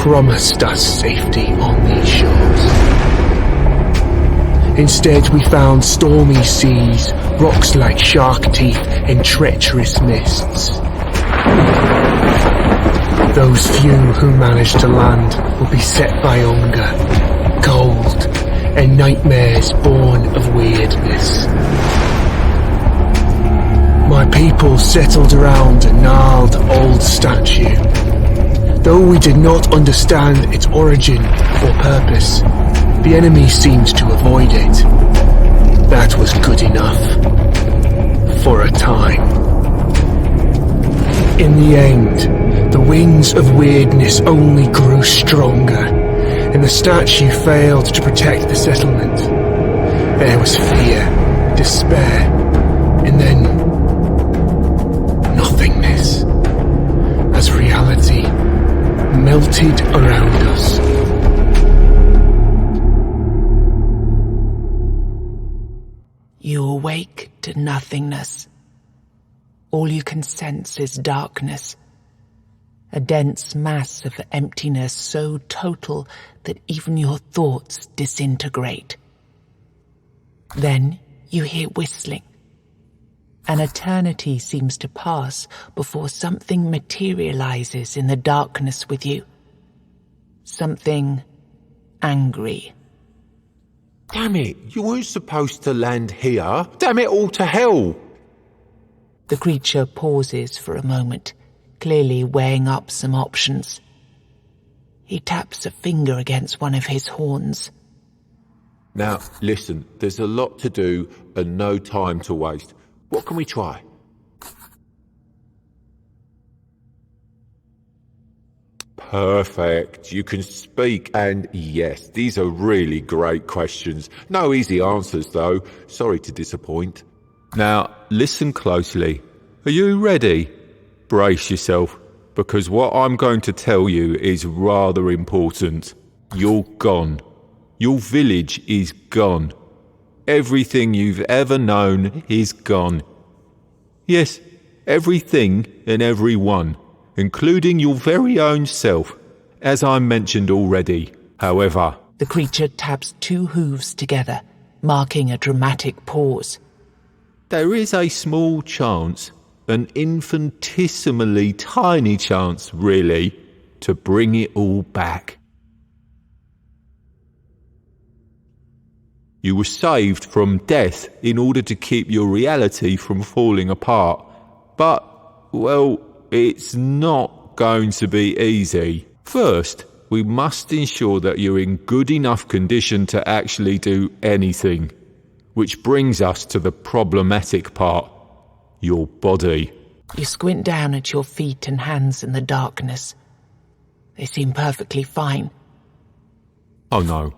promised us safety on these shores. Instead, we found stormy seas, rocks like shark teeth, and treacherous mists. Those few who manage to land will be set by hunger, cold, and nightmares born of weirdness. My people settled around a gnarled old statue. Though we did not understand its origin or purpose, the enemy seemed to avoid it. That was good enough. For a time. In the end, the winds of weirdness only grew stronger, and the statue failed to protect the settlement. There was fear, despair, and then nothingness, as reality melted around us. You awake to nothingness. All you can sense is darkness. A dense mass of emptiness so total that even your thoughts disintegrate. Then you hear whistling. An eternity seems to pass before something materializes in the darkness with you. Something angry. Damn it, you weren't supposed to land here. Damn it all to hell. The creature pauses for a moment, clearly weighing up some options. He taps a finger against one of his horns. Now, listen, there's a lot to do and no time to waste. What can we try? Perfect. You can speak, and yes, these are really great questions. No easy answers, though. Sorry to disappoint. Now, listen closely. Are you ready? Brace yourself, because what I'm going to tell you is rather important. You're gone. Your village is gone. Everything you've ever known is gone. Yes, everything and everyone, including your very own self, as I mentioned already. However, the creature taps two hooves together, marking a dramatic pause. There is a small chance, an infinitesimally tiny chance, really, to bring it all back. You were saved from death in order to keep your reality from falling apart. But, well, it's not going to be easy. First, we must ensure that you're in good enough condition to actually do anything. Which brings us to the problematic part. Your body. You squint down at your feet and hands in the darkness. They seem perfectly fine. Oh no.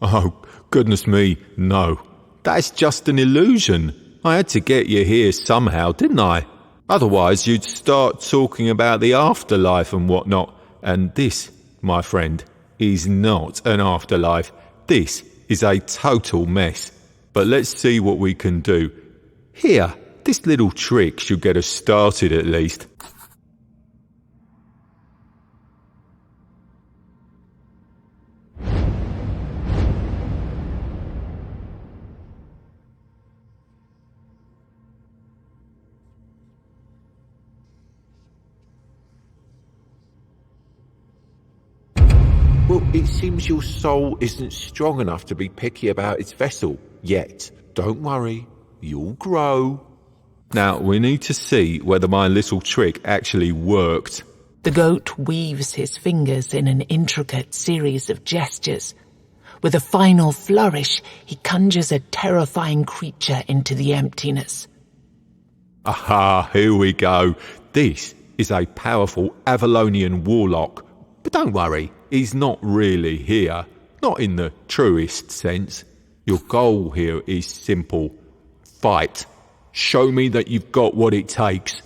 Oh, goodness me, no. That's just an illusion. I had to get you here somehow, didn't I? Otherwise, you'd start talking about the afterlife and whatnot. And this, my friend, is not an afterlife. This is a total mess. But let's see what we can do. Here, this little trick should get us started at least. Well, it seems your soul isn't strong enough to be picky about its vessel yet. Don't worry, you'll grow. Now, we need to see whether my little trick actually worked. The goat weaves his fingers in an intricate series of gestures. With a final flourish, he conjures a terrifying creature into the emptiness. Aha, here we go. This is a powerful Avalonian warlock. But don't worry, he's not really here. Not in the truest sense. Your goal here is simple. Fight. Show me that you've got what it takes.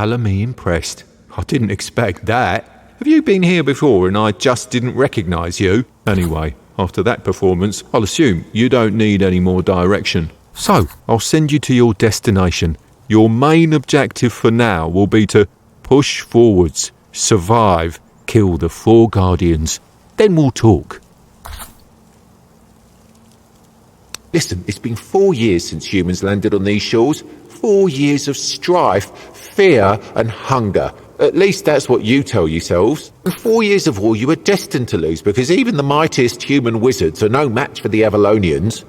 colour me impressed. I didn't expect that. Have you been here before and I just didn't recognise you? Anyway, after that performance, I'll assume you don't need any more direction. So, I'll send you to your destination. Your main objective for now will be to push forwards, survive, kill the 4 Guardians. Then we'll talk. Listen, it's been 4 years since humans landed on these shores. 4 years of strife, fear and hunger. At least that's what you tell yourselves. And 4 years of war you were destined to lose, because even the mightiest human wizards are no match for the Avalonians.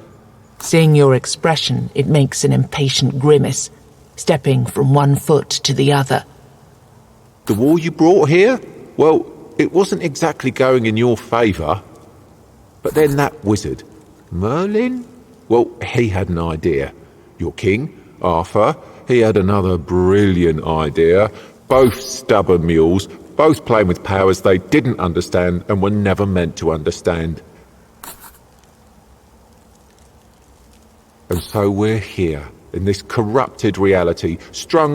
Seeing your expression, it makes an impatient grimace, stepping from one foot to the other. The war you brought here? Well, it wasn't exactly going in your favour. But then that wizard, Merlin? Well, he had an idea. Your king, Arthur, he had another brilliant idea. Both stubborn mules, both playing with powers they didn't understand and were never meant to understand. And so we're here, in this corrupted reality, strung...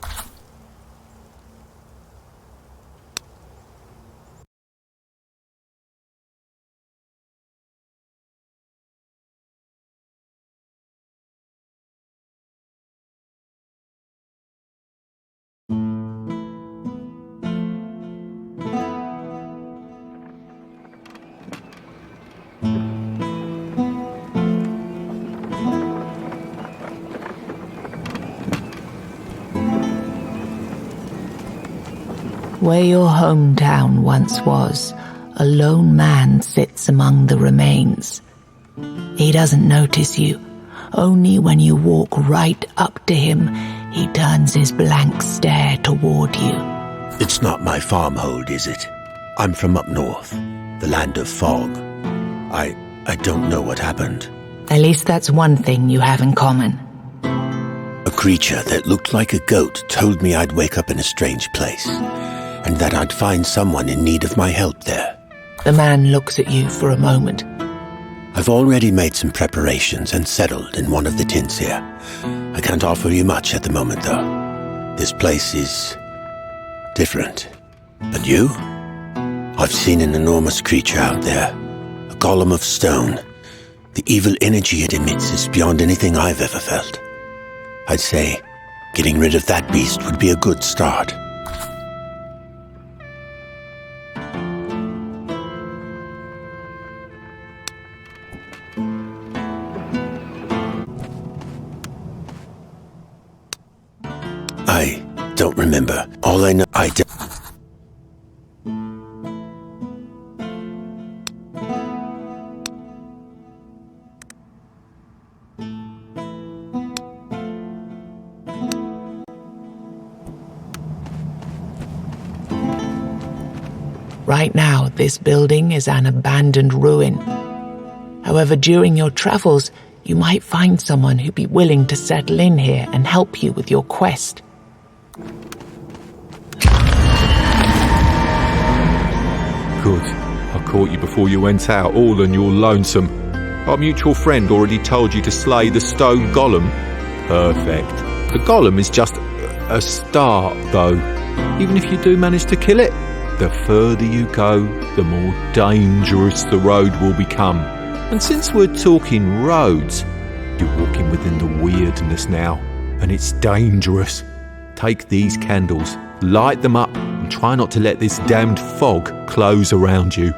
Where your hometown once was, a lone man sits among the remains. He doesn't notice you. Only when you walk right up to him, he turns his blank stare toward you. It's not my farmhold, is it? I'm from up north, the land of fog. I don't know what happened. At least that's one thing you have in common. A creature that looked like a goat told me I'd wake up in a strange place, and that I'd find someone in need of my help there. The man looks at you for a moment. I've already made some preparations and settled in one of the tents here. I can't offer you much at the moment, though. This place is different. But you? I've seen an enormous creature out there, a golem of stone. The evil energy it emits is beyond anything I've ever felt. I'd say getting rid of that beast would be a good start. I don't remember. All I know, Right now, this building is an abandoned ruin. However, during your travels, you might find someone who'd be willing to settle in here and help you with your quest. Good. I caught you before you went out, all on your lonesome. Our mutual friend already told you to slay the stone golem. Perfect. The golem is just a start, though. Even if you do manage to kill it, the further you go, the more dangerous the road will become. And since we're talking roads, you're walking within the weirdness now, and it's dangerous. Take these candles, light them up, and try not to let this damned fog close around you.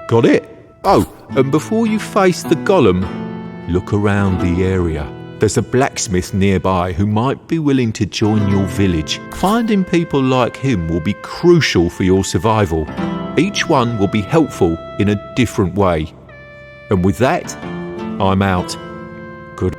Got it? Oh, and before you face the golem, look around the area. There's a blacksmith nearby who might be willing to join your village. Finding people like him will be crucial for your survival. Each one will be helpful in a different way. And with that, I'm out. Good.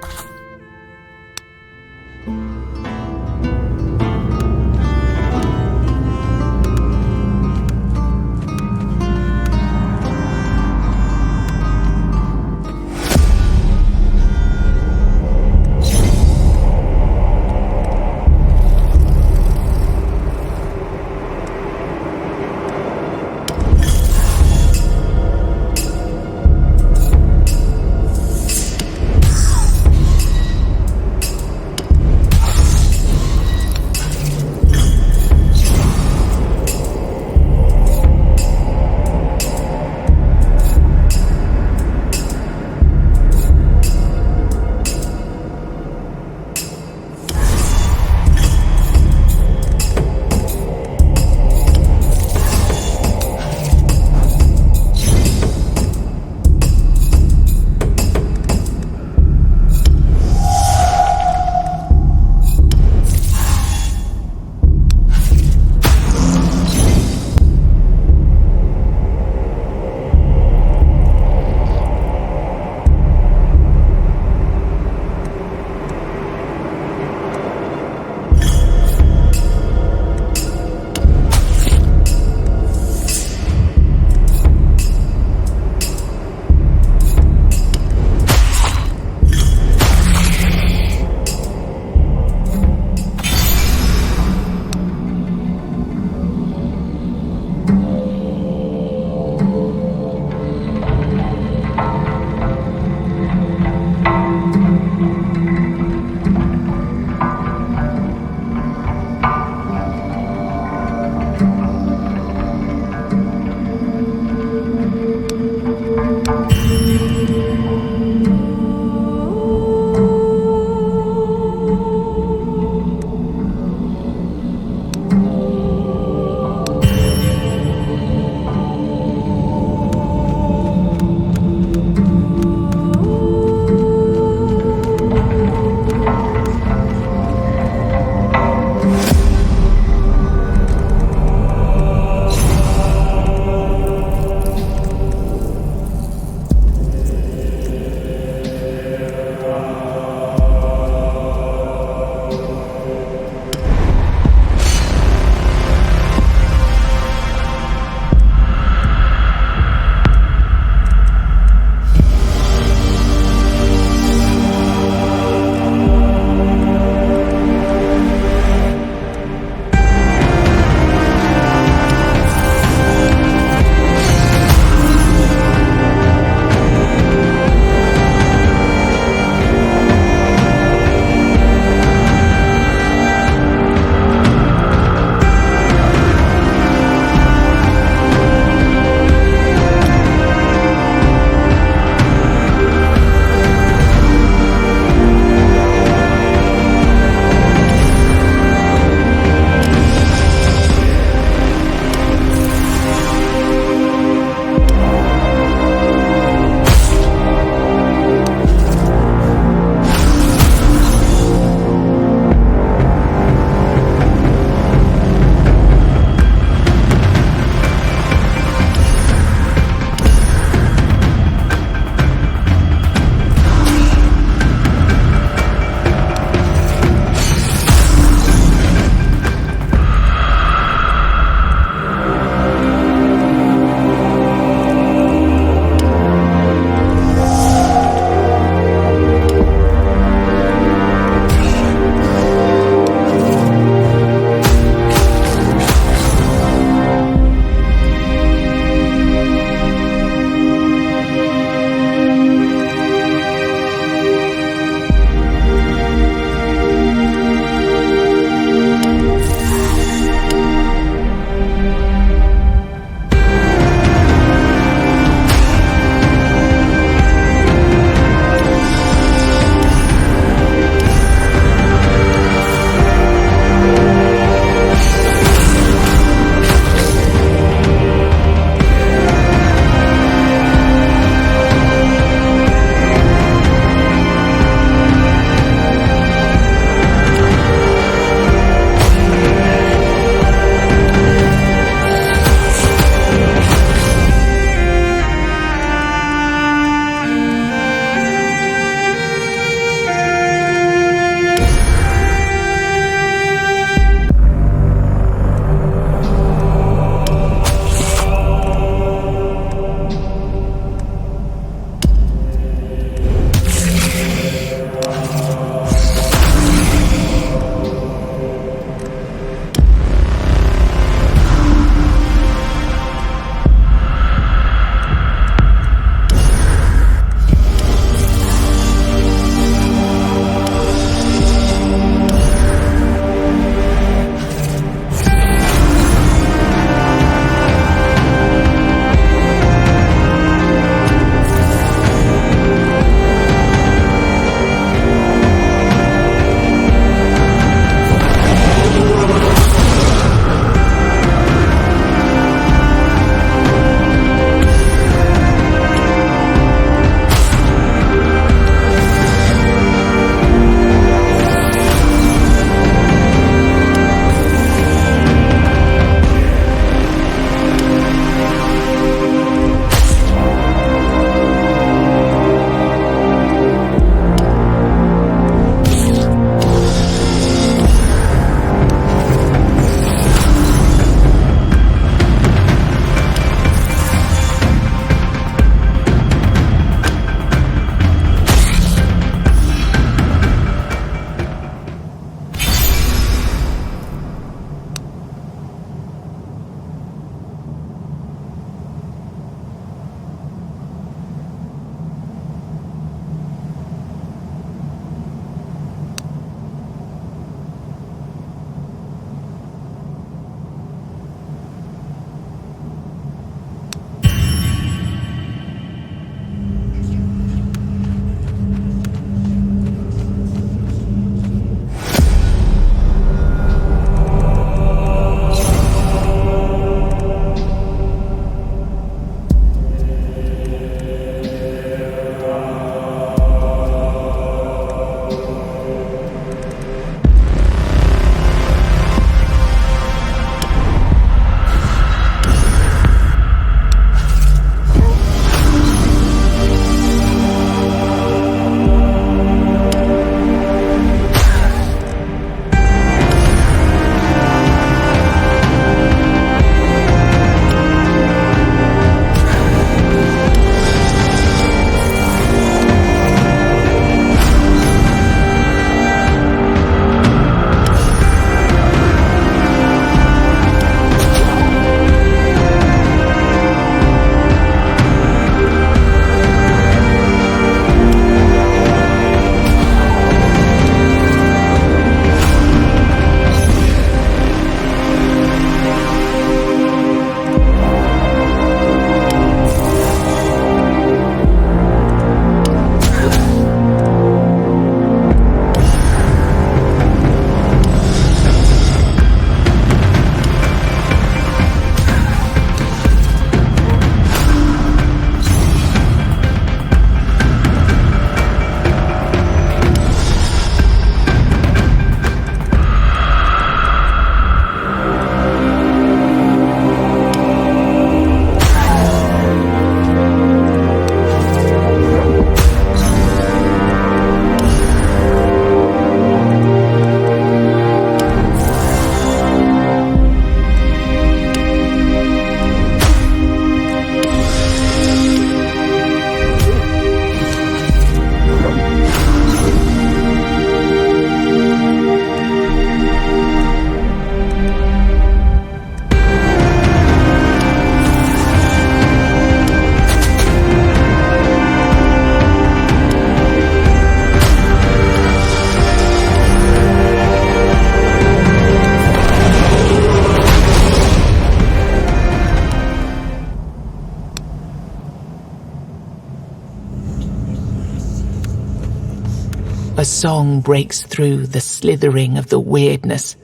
A song breaks through the slithering of the weirdness.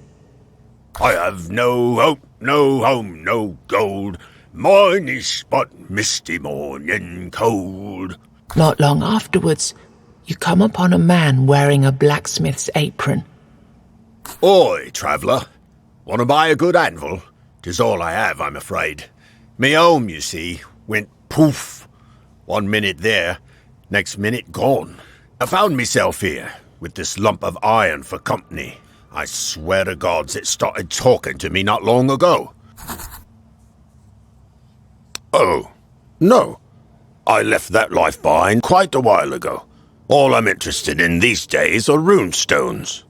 I have no hope, no home, no gold. Mine is but misty morning cold. Not long afterwards, you come upon a man wearing a blacksmith's apron. Oi, traveller. Want to buy a good anvil? 'Tis all I have, I'm afraid. Me home, you see, went poof. 1 minute there, next minute gone. I found myself here, with this lump of iron for company. I swear to gods it started talking to me not long ago. Oh, no. I left that life behind quite a while ago. All I'm interested in these days are runestones.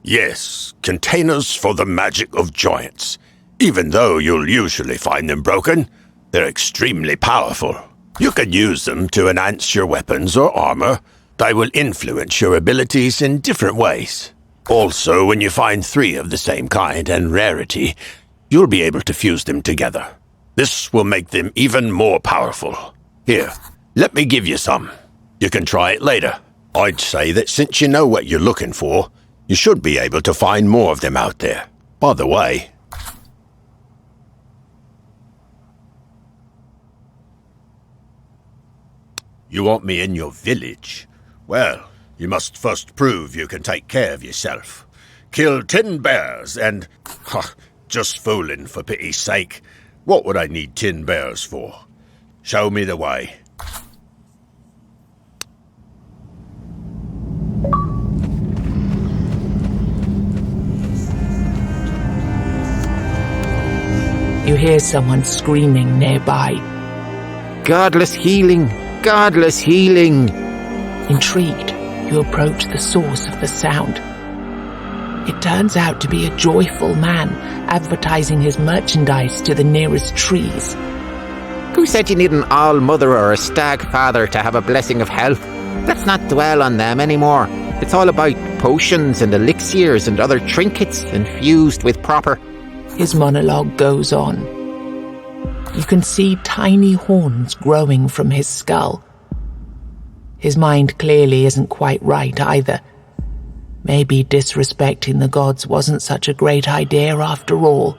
Yes, containers for the magic of giants. Even though you'll usually find them broken, they're extremely powerful. You can use them to enhance your weapons or armor. They will influence your abilities in different ways. Also, when you find 3 of the same kind and rarity, you'll be able to fuse them together. This will make them even more powerful. Here, let me give you some. You can try it later. I'd say that since you know what you're looking for, you should be able to find more of them out there. By the way, you want me in your village? Well, you must first prove you can take care of yourself. Kill 10 bears and... just fooling, for pity's sake. What would I need 10 bears for? Show me the way. You hear someone screaming nearby. Godless healing! Godless healing! Intrigued, you approach the source of the sound. It turns out to be a joyful man advertising his merchandise to the nearest trees. Who said you need an all-mother or a stag-father to have a blessing of health? Let's not dwell on them anymore. It's all about potions and elixirs and other trinkets infused with proper... His monologue goes on. You can see tiny horns growing from his skull. His mind clearly isn't quite right either. Maybe disrespecting the gods wasn't such a great idea after all.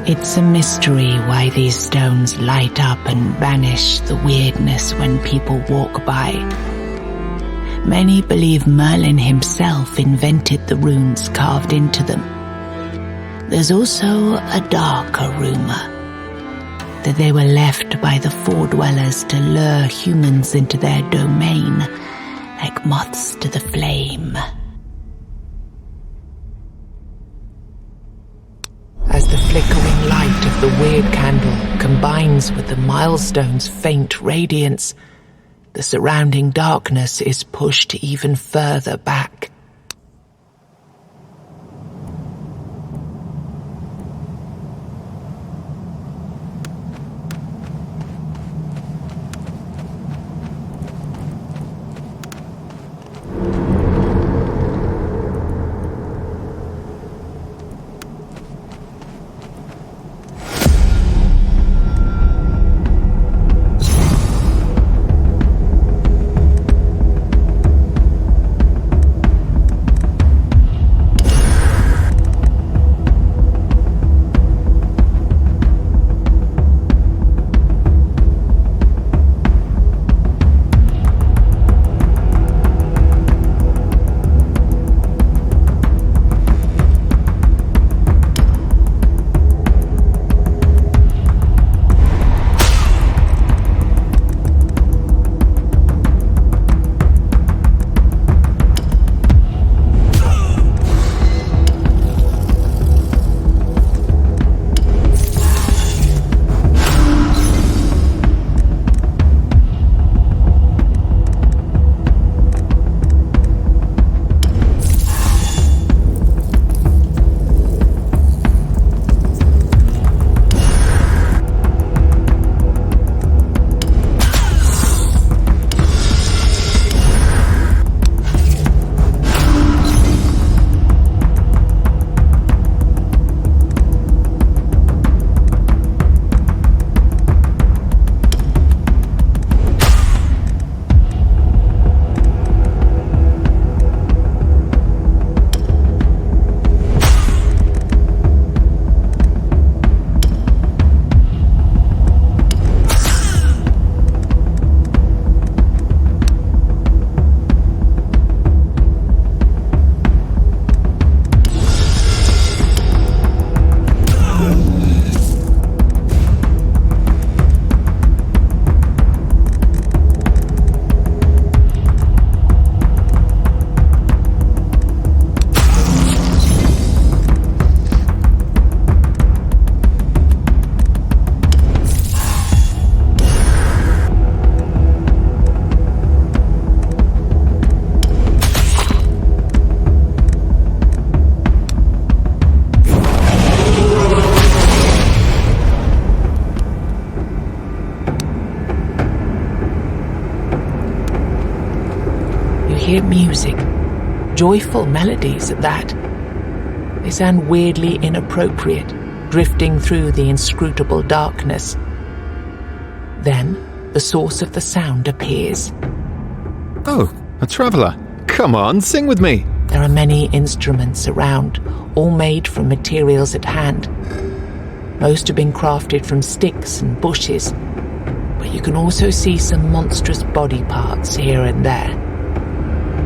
It's a mystery why these stones light up and banish the weirdness when people walk by. Many believe Merlin himself invented the runes carved into them. There's also a darker rumor that they were left by the Four-Dwellers to lure humans into their domain, like moths to the flame. As the flickering light of the weird candle combines with the milestone's faint radiance, the surrounding darkness is pushed even further back. Hear music, joyful melodies at that. They sound weirdly inappropriate, drifting through the inscrutable darkness. Then, the source of the sound appears. Oh, a traveller. Come on, sing with me. There are many instruments around, all made from materials at hand. Most have been crafted from sticks and bushes, but you can also see some monstrous body parts here and there.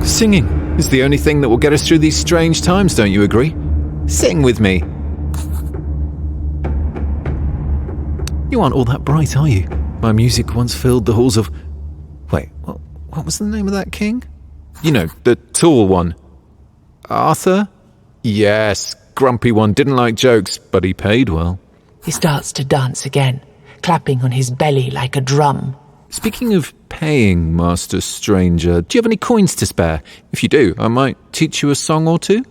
Singing is the only thing that will get us through these strange times, don't you agree? Sing with me. You aren't all that bright, are you? My music once filled the halls of... Wait, what was the name of that king? You know, the tall one. Arthur? Yes, grumpy one, didn't like jokes, but he paid well. He starts to dance again, clapping on his belly like a drum. Speaking of paying, Master Stranger, do you have any coins to spare? If you do, I might teach you a song or two.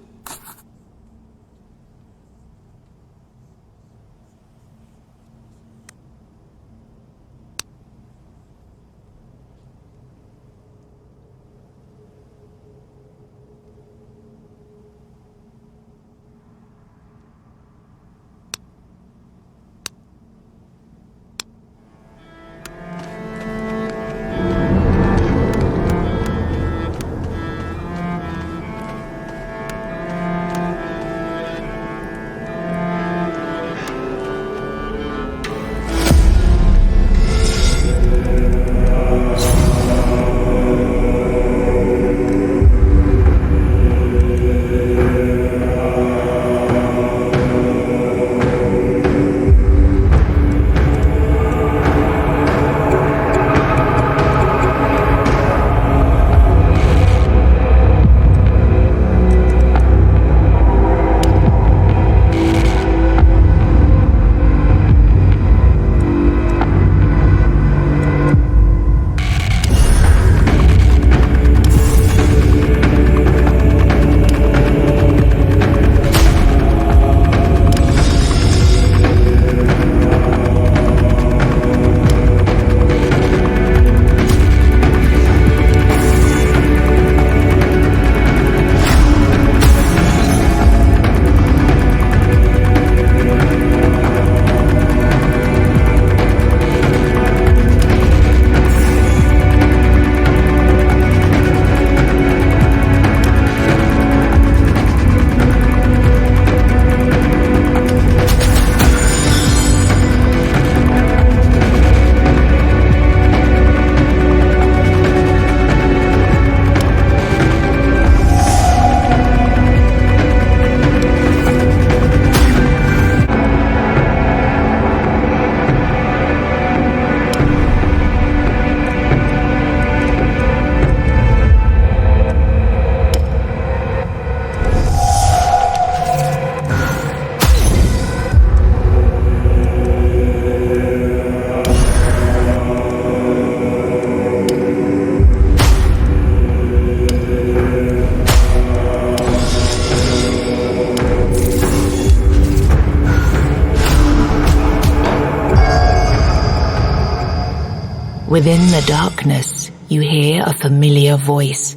Within the darkness, you hear a familiar voice.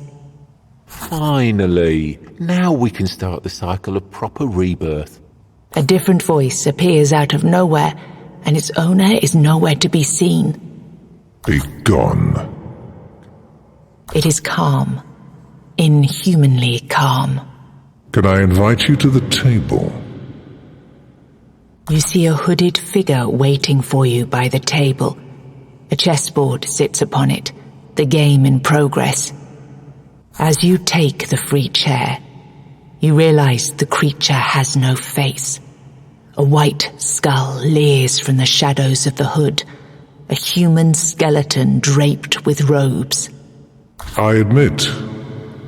Finally, now we can start the cycle of proper rebirth. A different voice appears out of nowhere, and its owner is nowhere to be seen. Be gone. It is calm. Inhumanly calm. Can I invite you to the table? You see a hooded figure waiting for you by the table. A chessboard sits upon it, the game in progress. As you take the free chair, you realize the creature has no face. A white skull leers from the shadows of the hood, a human skeleton draped with robes. I admit,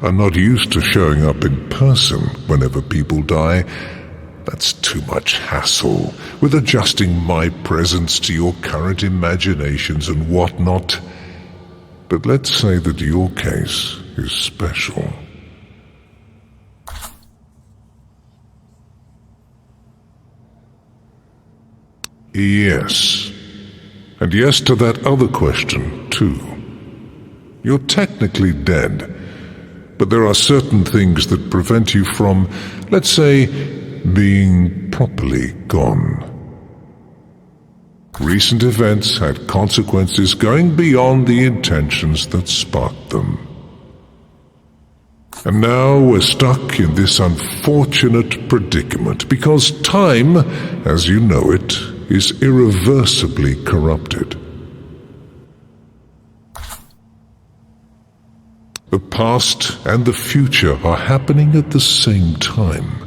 I'm not used to showing up in person whenever people die. That's too much hassle, with adjusting my presence to your current imaginations and whatnot. But let's say that your case is special. Yes. And yes to that other question, too. You're technically dead, but there are certain things that prevent you from, let's say, being properly gone. Recent events had consequences going beyond the intentions that sparked them. And now we're stuck in this unfortunate predicament because time, as you know it, is irreversibly corrupted. The past and the future are happening at the same time.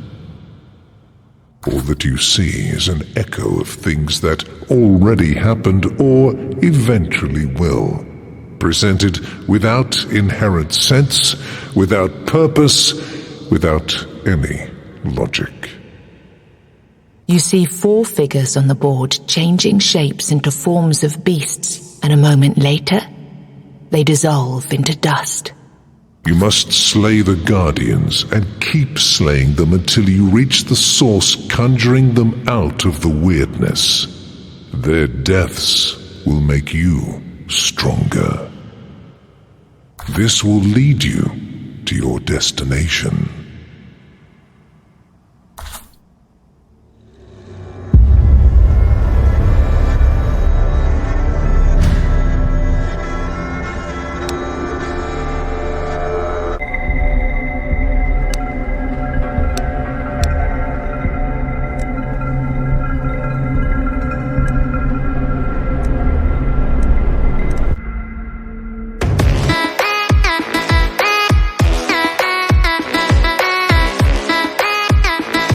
All that you see is an echo of things that already happened or eventually will, presented without inherent sense, without purpose, without any logic. You see 4 figures on the board changing shapes into forms of beasts, and a moment later, they dissolve into dust. You must slay the Guardians and keep slaying them until you reach the source, conjuring them out of the weirdness. Their deaths will make you stronger. This will lead you to your destination.